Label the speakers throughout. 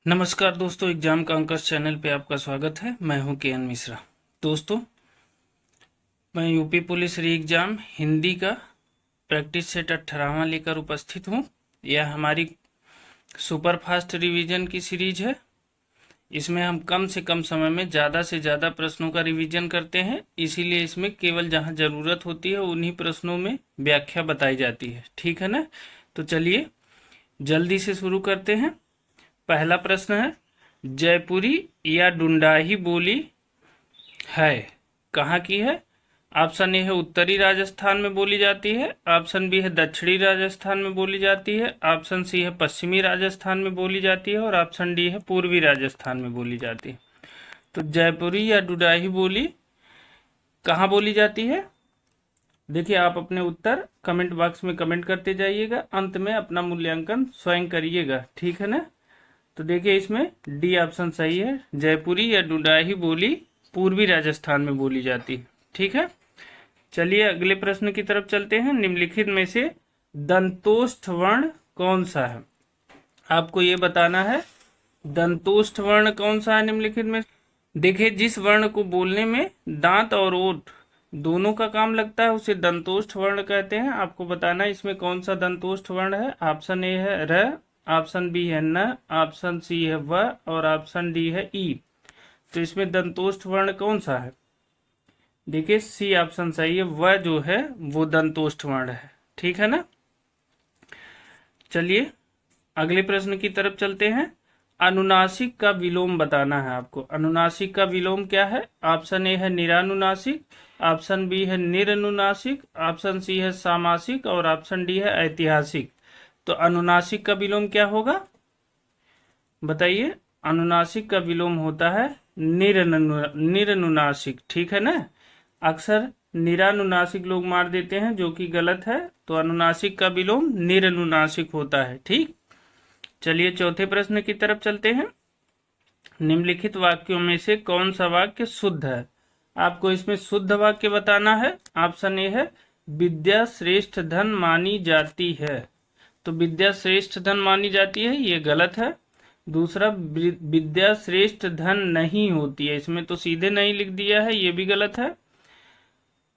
Speaker 1: नमस्कार दोस्तों, एग्जाम का अंकश चैनल पे आपका स्वागत है। मैं हूं के.एन. मिश्रा। दोस्तों, मैं यूपी पुलिस री एग्जाम हिंदी का प्रैक्टिस सेट 18वां लेकर उपस्थित हूं। यह हमारी सुपर फास्ट रिवीजन की सीरीज है। इसमें हम कम से कम समय में ज़्यादा से ज़्यादा प्रश्नों का रिवीजन करते हैं, इसीलिए इसमें केवल जहां ज़रूरत होती है उन्हीं प्रश्नों में व्याख्या बताई जाती है। ठीक है ना? तो चलिए जल्दी से शुरू करते हैं। पहला प्रश्न है, जयपुरी या डुंडाही बोली है कहाँ की है? ऑप्शन ए है उत्तरी राजस्थान में बोली जाती है, ऑप्शन बी है दक्षिणी राजस्थान में बोली जाती है, ऑप्शन सी है पश्चिमी राजस्थान में बोली जाती है और ऑप्शन डी है पूर्वी राजस्थान में बोली जाती है। तो जयपुरी या डुंडाही बोली कहाँ बोली जाती है? देखिए, आप अपने उत्तर कमेंट बॉक्स में कमेंट करते जाइएगा, अंत में अपना मूल्यांकन स्वयं करिएगा। ठीक है ना? तो देखिए, इसमें डी ऑप्शन सही है। जयपुरी या डुंडाही बोली पूर्वी राजस्थान में बोली जाती है। ठीक है, चलिए अगले प्रश्न की तरफ चलते हैं। निम्नलिखित में से दंतोष्ठ वर्ण कौन सा है? आपको ये बताना है दंतोष्ठ वर्ण कौन सा है निम्नलिखित में। देखिए, जिस वर्ण को बोलने में दांत और ओठ दोनों का काम लगता है उसे दंतोष्ठ वर्ण कहते हैं। आपको बताना है इसमें कौन सा दंतोष्ठ वर्ण है। ऑप्शन ए है र, ऑप्शन बी है न, ऑप्शन सी है व और ऑप्शन डी है ई। तो इसमें दंतोष्ठ वर्ण कौन सा है? देखिए, सी ऑप्शन सही है, व जो है वो दंतोष्ठ वर्ण है। ठीक है ना? चलिए अगले प्रश्न की तरफ चलते हैं। अनुनासिक का विलोम बताना है आपको। अनुनासिक का विलोम क्या है? ऑप्शन ए है निरानुनासिक, ऑप्शन बी है निरनुनासिक, ऑप्शन सी है सामासिक और ऑप्शन डी है ऐतिहासिक। तो अनुनासिक का विलोम क्या होगा बताइए? अनुनासिक का विलोम होता है निरनुनासिक। ठीक है ना? अक्सर निरानुनासिक लोग मार देते हैं, जो कि गलत है। तो अनुनासिक का विलोम निरनुनासिक होता है। ठीक, चलिए चौथे प्रश्न की तरफ चलते हैं। निम्नलिखित वाक्यों में से कौन सा वाक्य शुद्ध है? आपको इसमें शुद्ध वाक्य बताना है। ऑप्शन ए है विद्या श्रेष्ठ धन मानी जाती है। तो विद्या श्रेष्ठ धन मानी जाती है, ये गलत है। दूसरा, विद्या श्रेष्ठ धन नहीं होती है, इसमें तो सीधे नहीं लिख दिया है, ये भी गलत है।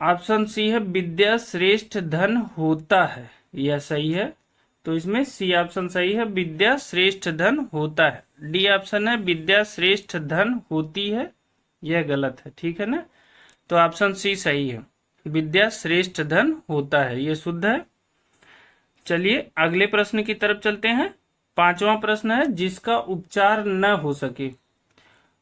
Speaker 1: ऑप्शन सी है विद्या श्रेष्ठ धन होता है, यह सही है। तो इसमें सी ऑप्शन सही है, विद्या श्रेष्ठ धन होता है। डी ऑप्शन है विद्या श्रेष्ठ धन होती है, यह गलत है। ठीक है ना? तो ऑप्शन सी सही है, विद्या श्रेष्ठ धन होता है, यह शुद्ध है। चलिए अगले प्रश्न की तरफ चलते हैं। पांचवा प्रश्न है, जिसका उपचार न हो सके,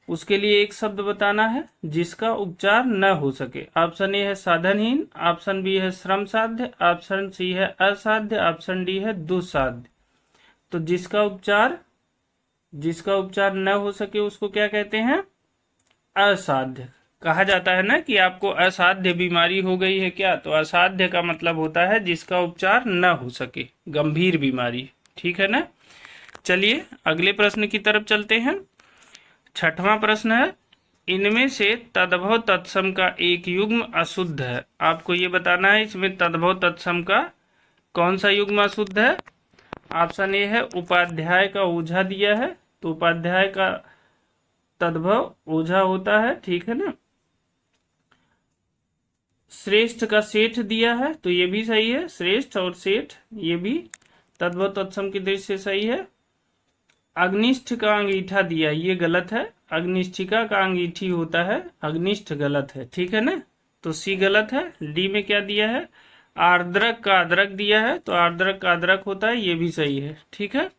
Speaker 1: उसके लिए एक शब्द बताना है जिसका उपचार न हो सके। ऑप्शन ए है साधनहीन, ऑप्शन बी है श्रम साध्य, ऑप्शन सी है असाध्य, ऑप्शन डी है दुस्साध्य। तो जिसका उपचार न हो सके उसको क्या कहते हैं? असाध्य। कहा जाता है ना कि आपको असाध्य बीमारी हो गई है क्या, तो असाध्य का मतलब होता है जिसका उपचार न हो सके, गंभीर बीमारी। ठीक है ना? चलिए अगले प्रश्न की तरफ चलते हैं। छठवां प्रश्न है, इनमें से तद्भव तत्सम का एक युग्म अशुद्ध है। आपको ये बताना है इसमें तद्भव तत्सम का कौन सा युग्म अशुद्ध है। ऑप्शन ए है उपाध्याय का ओझा दिया है, तो उपाध्याय का तद्भव ओझा होता है। ठीक है ना? श्रेष्ठ का सेठ दिया है, तो ये भी सही है, श्रेष्ठ और सेठ ये भी तद्भव तत्सम की दृष्टि से सही है। अग्निष्ठ का अंगीठा दिया, ये गलत है, अग्निष्ठिका का अंगीठी होता है, अग्निष्ठ गलत है। ठीक है ना? तो सी गलत है। डी में क्या दिया है? आर्द्रक का अदरक दिया है, तो आर्द्रक का अदरक होता है, ये भी सही है। ठीक है,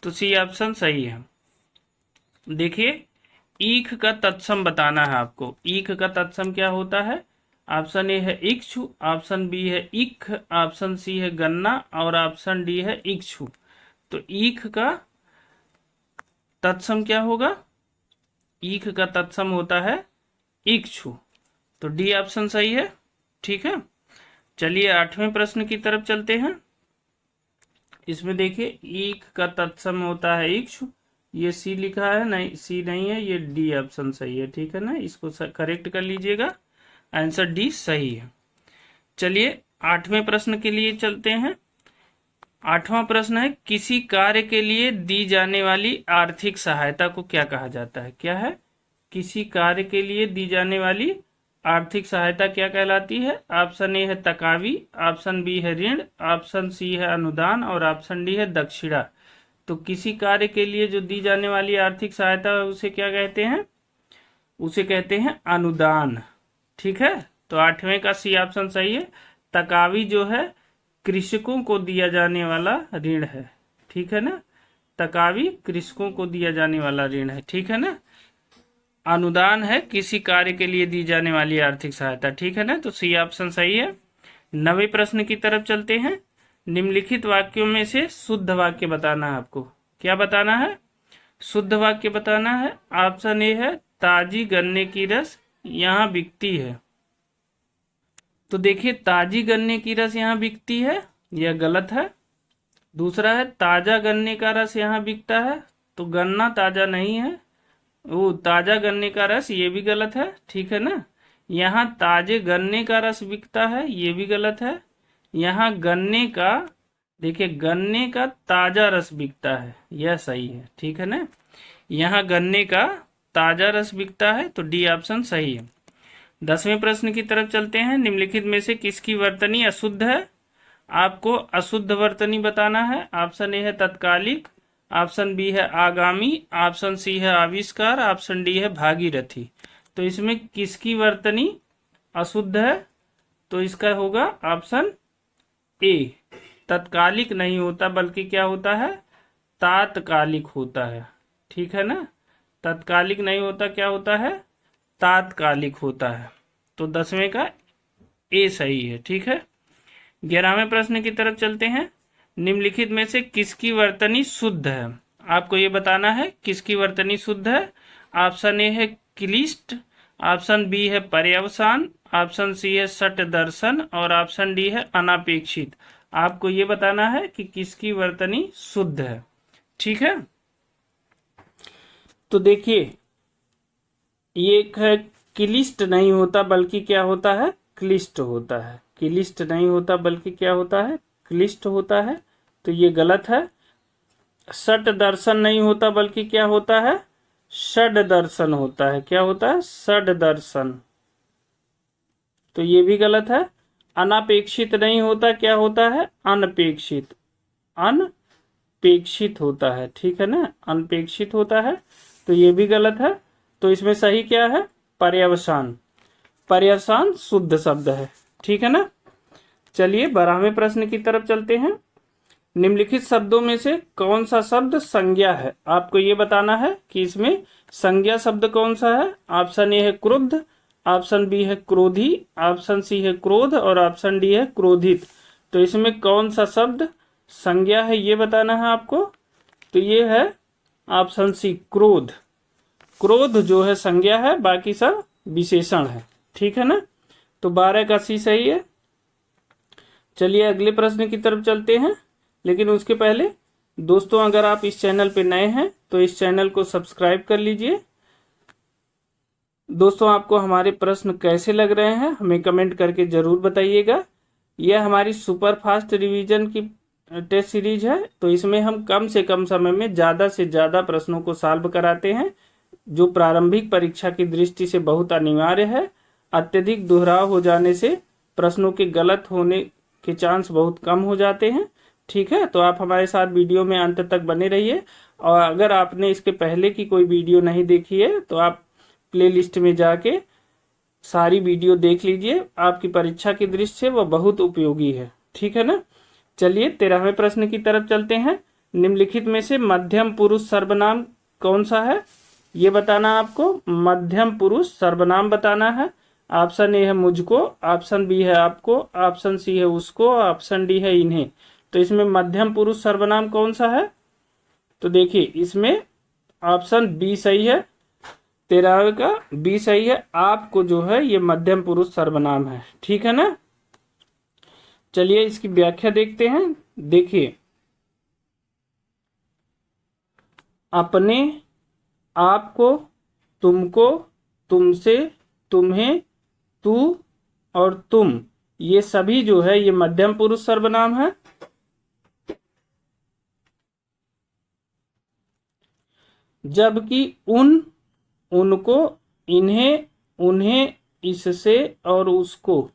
Speaker 1: तो सी ऑप्शन सही है। देखिए, ईख का तत्सम बताना है आपको। ईख का तत्सम क्या होता है? ऑप्शन ए है इक्षु, ऑप्शन बी है इख, ऑप्शन सी है गन्ना और ऑप्शन डी है इक्षु। तो ईख का तत्सम क्या होगा? ईख का तत्सम होता है इक्षु। तो डी ऑप्शन सही है। ठीक है, चलिए आठवें प्रश्न की तरफ चलते हैं। इसमें देखिए, ईख का तत्सम होता है इक्षु, ये सी लिखा है, नहीं सी नहीं है, ये डी ऑप्शन सही है। ठीक है ना? इसको करेक्ट कर लीजिएगा, आंसर डी सही है। चलिए आठवें प्रश्न के लिए चलते हैं। 8वां प्रश्न है, किसी कार्य के लिए दी जाने वाली आर्थिक सहायता को क्या कहा जाता है? क्या है? किसी कार्य के लिए दी जाने वाली आर्थिक सहायता क्या कहलाती है? ऑप्शन ए है तकावी, ऑप्शन बी है ऋण, ऑप्शन सी है अनुदान और ऑप्शन डी है दक्षिणा। तो किसी कार्य के लिए जो दी जाने वाली आर्थिक सहायता है उसे क्या कहते हैं? उसे कहते हैं अनुदान। ठीक है, तो 8वें का सी ऑप्शन सही है। तकावी जो है कृषकों को दिया जाने वाला ऋण है। ठीक है ना, तकावी कृषकों को दिया जाने वाला ऋण है। ठीक है ना, अनुदान है किसी कार्य के लिए दी जाने वाली आर्थिक सहायता। ठीक है ना, तो सी ऑप्शन सही है। 9वें प्रश्न की तरफ चलते हैं। निम्नलिखित वाक्यों में से शुद्ध वाक्य बताना है आपको। क्या बताना है? शुद्ध वाक्य बताना है। ऑप्शन ए है ताजी गन्ने की रस यहाँ बिकती है। तो देखिए, ताजी गन्ने की रस यहाँ बिकती है, यह गलत है। दूसरा है ताजा गन्ने का रस यहाँ बिकता है, तो गन्ना ताजा नहीं है, वो ताजा गन्ने का रस, ये भी गलत है। ठीक है ना, यहाँ ताजे गन्ने का रस बिकता है, ये भी गलत है। यहाँ गन्ने का, देखिए गन्ने का ताजा रस बिकता है, यह सही है। ठीक है ना, यहाँ गन्ने का ताजा रस बिकता है, तो डी ऑप्शन सही है। 10वें प्रश्न की तरफ चलते हैं। निम्नलिखित में से किसकी वर्तनी अशुद्ध है? आपको अशुद्ध वर्तनी बताना है। ऑप्शन ए है तत्कालिक, ऑप्शन बी है आगामी, ऑप्शन सी है आविष्कार, ऑप्शन डी है भागीरथी। तो इसमें किसकी वर्तनी अशुद्ध है? तो इसका होगा ऑप्शन ए, तत्कालिक नहीं होता बल्कि क्या होता है? तात्कालिक होता है। ठीक है ना, तत्कालिक नहीं होता, क्या होता है? तात्कालिक होता है। तो 10वें का ए सही है। ठीक है, 11वें प्रश्न की तरफ चलते हैं। निम्नलिखित में से किसकी वर्तनी शुद्ध है? आपको ये बताना है किसकी वर्तनी शुद्ध है। ऑप्शन ए है क्लिष्ट, ऑप्शन बी है पर्यवसान, ऑप्शन सी है सट दर्शन और ऑप्शन डी है अनापेक्षित। आपको ये बताना है कि किसकी वर्तनी शुद्ध है। ठीक है, तो देखिए ये एक है क्लिष्ट नहीं होता बल्कि क्या होता है? क्लिष्ट होता है। क्लिष्ट नहीं होता बल्कि क्या होता है? क्लिष्ट होता है, तो ये गलत है। षट दर्शन नहीं होता बल्कि क्या होता है? षड दर्शन होता है। क्या होता है? षड दर्शन, तो ये भी गलत है। अनापेक्षित नहीं होता, क्या होता है? अनपेक्षित, अनपेक्षित होता है। ठीक है ना, अनपेक्षित होता है, तो ये भी गलत है। तो इसमें सही क्या है? पर्यवसान। पर्यवसान शुद्ध शब्द है। ठीक है ना, चलिए 12वें प्रश्न की तरफ चलते हैं। निम्नलिखित शब्दों में से कौन सा शब्द संज्ञा है? आपको ये बताना है कि इसमें संज्ञा शब्द कौन सा है। ऑप्शन ए है क्रुद्ध, ऑप्शन बी है क्रोधी, ऑप्शन सी है क्रोध और ऑप्शन डी है क्रोधित। तो इसमें कौन सा शब्द संज्ञा है ये बताना है आपको। तो ये है ऑप्शन सी क्रोध। क्रोध जो है संज्ञा है, बाकी सब विशेषण है। ठीक है ना, तो 12 का सी सही है। चलिए अगले प्रश्न की तरफ चलते हैं, लेकिन उसके पहले दोस्तों अगर आप इस चैनल पे नए हैं तो इस चैनल को सब्सक्राइब कर लीजिए। दोस्तों आपको हमारे प्रश्न कैसे लग रहे हैं हमें कमेंट करके जरूर बताइएगा। यह हमारी सुपर फास्ट रिवीजन की टेस्ट सीरीज है, तो इसमें हम कम से कम समय में ज़्यादा से ज़्यादा प्रश्नों को सॉल्व कराते हैं, जो प्रारंभिक परीक्षा की दृष्टि से बहुत अनिवार्य है। अत्यधिक दोहराव हो जाने से प्रश्नों के गलत होने के चांस बहुत कम हो जाते हैं। ठीक है, तो आप हमारे साथ वीडियो में अंत तक बने रहिए, और अगर आपने इसके पहले की कोई वीडियो नहीं देखी है तो आप प्लेलिस्ट में जाके सारी वीडियो देख लीजिए, आपकी परीक्षा की दृष्टि से वह बहुत उपयोगी है। ठीक है ना, चलिए 13वें प्रश्न की तरफ चलते हैं। निम्नलिखित में से मध्यम पुरुष सर्वनाम कौन सा है ये बताना आपको। मध्यम पुरुष सर्वनाम बताना है। ऑप्शन ए है मुझको, ऑप्शन बी है आपको, ऑप्शन सी है उसको, ऑप्शन डी है इन्हें। तो इसमें मध्यम पुरुष सर्वनाम कौन सा है? तो देखिए इसमें ऑप्शन बी सही है। 13वें का बी सही है। आपको जो है ये मध्यम पुरुष सर्वनाम है। ठीक है ना, चलिए इसकी व्याख्या देखते हैं। देखिए अपने, आपको, तुमको, तुमसे, तुम्हें, तू और तुम, ये सभी जो है ये मध्यम पुरुष सर्वनाम है। जबकि उन, उनको, इन्हें, उन्हें, इससे और उसको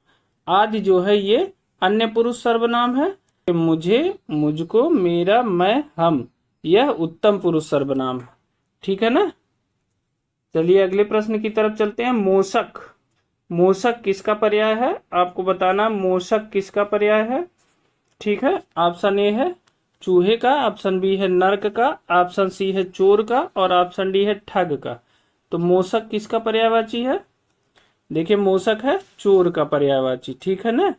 Speaker 1: आदि जो है ये अन्य पुरुष सर्वनाम है। मुझे, मुझको, मेरा, मैं, हम, यह उत्तम पुरुष सर्वनाम है। ठीक है ना। चलिए अगले प्रश्न की तरफ चलते हैं। मोषक, मोषक किसका पर्याय है आपको बताना। मोषक किसका पर्याय है। ठीक है, ऑप्शन ए है चूहे का, ऑप्शन बी है नर्क का, ऑप्शन सी है चोर का और ऑप्शन डी है ठग का। तो मोषक किसका पर्यायवाची है। देखिए मोषक है चोर का पर्यायवाची। ठीक है ना।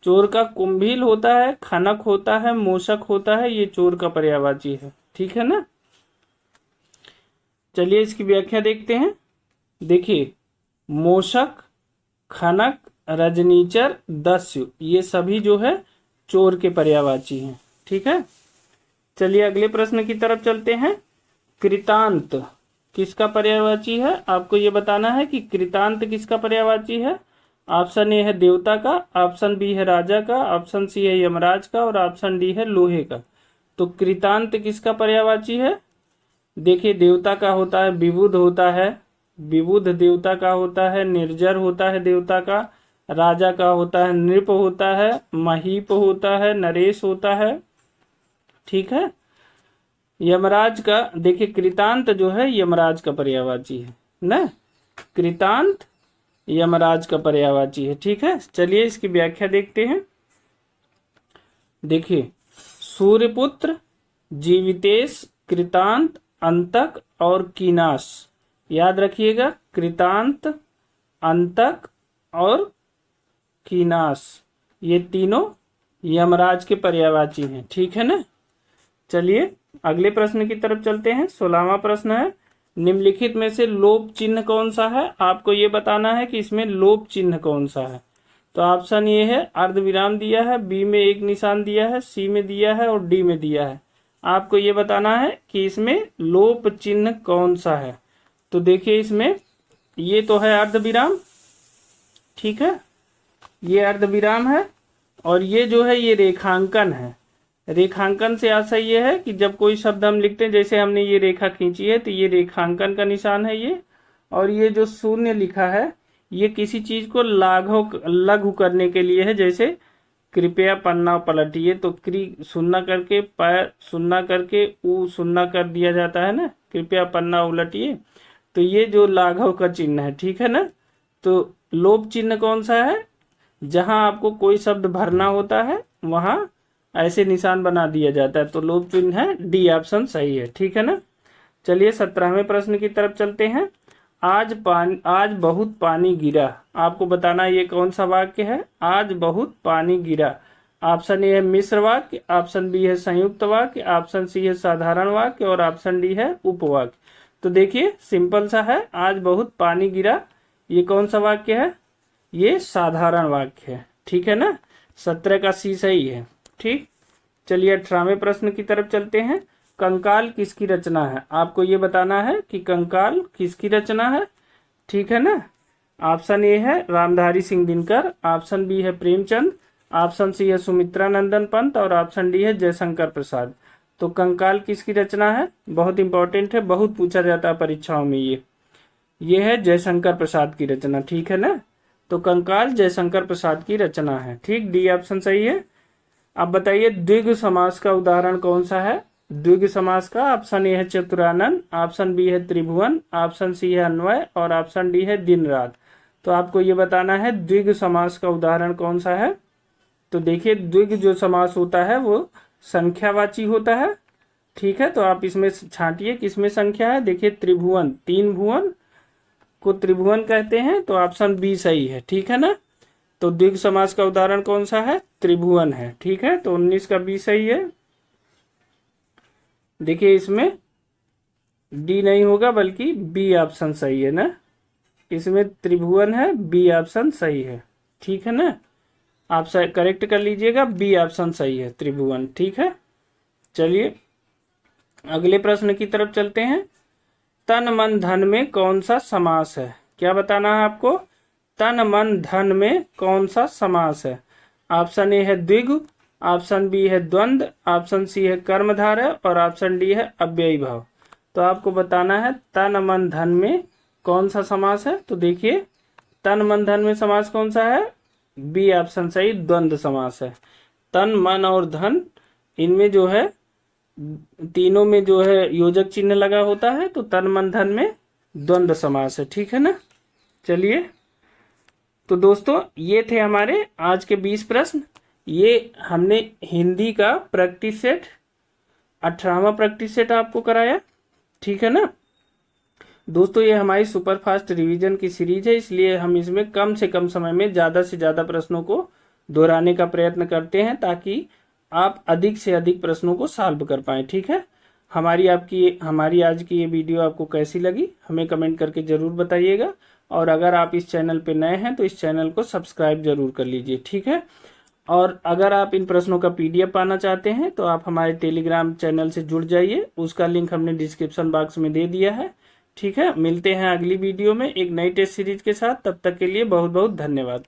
Speaker 1: चोर का कुंभील होता है, खनक होता है, मोषक होता है, ये चोर का पर्यायवाची है। ठीक है ना। चलिए इसकी व्याख्या देखते हैं। देखिए मोषक, खनक, रजनीचर, दस्यु ये सभी जो है चोर के पर्यायवाची हैं। ठीक है। चलिए अगले प्रश्न की तरफ चलते हैं। कृतांत किसका पर्यायवाची है आपको ये बताना है कि कृतांत किसका पर्यायवाची है। ऑप्शन ए है देवता का, ऑप्शन बी है राजा का, ऑप्शन सी है यमराज का और ऑप्शन डी है लोहे का। तो कृतांत किसका पर्यायवाची है। देखिए देवता का होता है विबुध होता है, विबुध देवता का होता है, निर्जर होता है देवता का, राजा का होता है नृप होता है, महीप होता है, नरेश होता है। ठीक है। यमराज का देखिए कृतांत जो है यमराज का पर्यायवाची है ना। कृतांत यमराज का पर्यायवाची है। ठीक है। चलिए इसकी व्याख्या देखते हैं। देखिए सूर्यपुत्र, जीवितेश, कृतांत, अंतक और कीनाश। याद रखिएगा कृतांत, अंतक और कीनाश ये तीनों यमराज के पर्यायवाची हैं। ठीक है ना। चलिए अगले प्रश्न की तरफ चलते हैं। 16वां प्रश्न है निम्नलिखित में से लोप चिन्ह कौन सा है आपको ये बताना है कि इसमें लोप चिन्ह कौन सा है। तो ऑप्शन ये है अर्धविराम दिया है, बी में एक निशान दिया है, सी में दिया है और डी में दिया है। आपको ये बताना है कि इसमें लोप चिन्ह कौन सा है। तो देखिए इसमें ये तो है अर्धविराम। ठीक है, ये अर्धविराम है और ये जो है ये रेखांकन है। रेखांकन से आशा ये है कि जब कोई शब्द हम लिखते हैं, जैसे हमने ये रेखा खींची है तो ये रेखांकन का निशान है ये, और ये जो शून्य लिखा है ये किसी चीज को लघु करने के लिए है। जैसे कृपया पन्ना पलटिए, तो क्री सुन्ना करके पैर सुन्ना करके ऊ सुन्ना कर दिया जाता है ना, कृपया पन्ना उलटिए। तो ये जो लाघव का चिन्ह है। ठीक है ना। तो लोप चिन्ह कौन सा है। जहां आपको कोई शब्द भरना होता है वहां ऐसे निशान बना दिया जाता है। तो लोप चिन्ह है डी, ऑप्शन सही है। ठीक है ना। चलिए 17वें प्रश्न की तरफ चलते हैं। आज बहुत पानी गिरा। आपको बताना ये कौन सा वाक्य है। आज बहुत पानी गिरा। ऑप्शन ए है मिश्र वाक्य, ऑप्शन बी है संयुक्त वाक्य, ऑप्शन सी है साधारण वाक्य और ऑप्शन डी है उपवाक्य। तो देखिए सिंपल सा है, आज बहुत पानी गिरा ये कौन सा वाक्य है। ये साधारण वाक्य है। ठीक है ना। 17 का सी सही है। ठीक। चलिए 18वें प्रश्न की तरफ चलते हैं। कंकाल किसकी रचना है आपको ये बताना है कि कंकाल किसकी रचना है। ठीक है ना। ऑप्शन ए है रामधारी सिंह दिनकर, ऑप्शन बी है प्रेमचंद, ऑप्शन सी है सुमित्रा नंदन पंत और ऑप्शन डी है जयशंकर प्रसाद। तो कंकाल किसकी रचना है, बहुत इंपॉर्टेंट है, बहुत पूछा जाता है परीक्षाओं में। ये है जयशंकर प्रसाद की रचना। ठीक है ना। तो कंकाल जयशंकर प्रसाद की रचना है। ठीक, डी ऑप्शन सही है। अब बताइए द्विगु समास का उदाहरण कौन सा है। द्विगु समास का ऑप्शन ए है चतुरानन, ऑप्शन बी है त्रिभुवन, ऑप्शन सी है अन्वय और ऑप्शन डी है दिन रात। तो आपको ये बताना है द्विगु समास का उदाहरण कौन सा है। तो देखिए द्विगु जो समास होता है वो संख्यावाची होता है। ठीक है, तो आप इसमें छांटिए किसमें संख्या है। देखिए त्रिभुवन, तीन भुवन को त्रिभुवन कहते हैं, तो ऑप्शन बी सही है। ठीक है ना। तो द्विगु समास का उदाहरण कौन सा है, त्रिभुवन है। ठीक है, तो 19 का बी सही है। देखिए इसमें डी नहीं होगा बल्कि बी ऑप्शन सही है ना। इसमें त्रिभुवन है, बी ऑप्शन सही है। ठीक है ना। आप करेक्ट कर लीजिएगा, बी ऑप्शन सही है त्रिभुवन। ठीक है। चलिए अगले प्रश्न की तरफ चलते हैं। तन मन धन में कौन सा समास है, क्या बताना है आपको। तन मन धन में कौन सा समास है। ऑप्शन ए है द्विगु, ऑप्शन बी है द्वंद्व, ऑप्शन सी है कर्मधारय और ऑप्शन डी है अव्ययी भाव। तो आपको बताना है तन मन धन में कौन सा समास है। तो देखिए तन मन धन में समास कौन सा है, बी ऑप्शन सही, द्वंद्व समास है। तन मन और धन इनमें जो है तीनों में जो है योजक चिन्ह लगा होता है, तो तन मन धन में द्वंद्व समास है। ठीक है ना। चलिए तो दोस्तों ये थे हमारे आज के 20 प्रश्न। ये हमने हिंदी का प्रैक्टिस सेट 18वां प्रैक्टिस सेट आपको कराया। ठीक है ना दोस्तों, ये हमारी सुपर फास्ट रिवीजन की सीरीज है, इसलिए हम इसमें कम से कम समय में ज़्यादा से ज़्यादा प्रश्नों को दोहराने का प्रयत्न करते हैं ताकि आप अधिक से अधिक प्रश्नों को सॉल्व कर पाएं। ठीक है, हमारी आज की ये वीडियो आपको कैसी लगी हमें कमेंट करके ज़रूर बताइएगा, और अगर आप इस चैनल पे नए हैं तो इस चैनल को सब्सक्राइब जरूर कर लीजिए। ठीक है, और अगर आप इन प्रश्नों का PDF पाना चाहते हैं तो आप हमारे टेलीग्राम चैनल से जुड़ जाइए, उसका लिंक हमने डिस्क्रिप्शन बॉक्स में दे दिया है। ठीक है, मिलते हैं अगली वीडियो में एक नई टेस्ट सीरीज के साथ। तब तक के लिए बहुत बहुत धन्यवाद।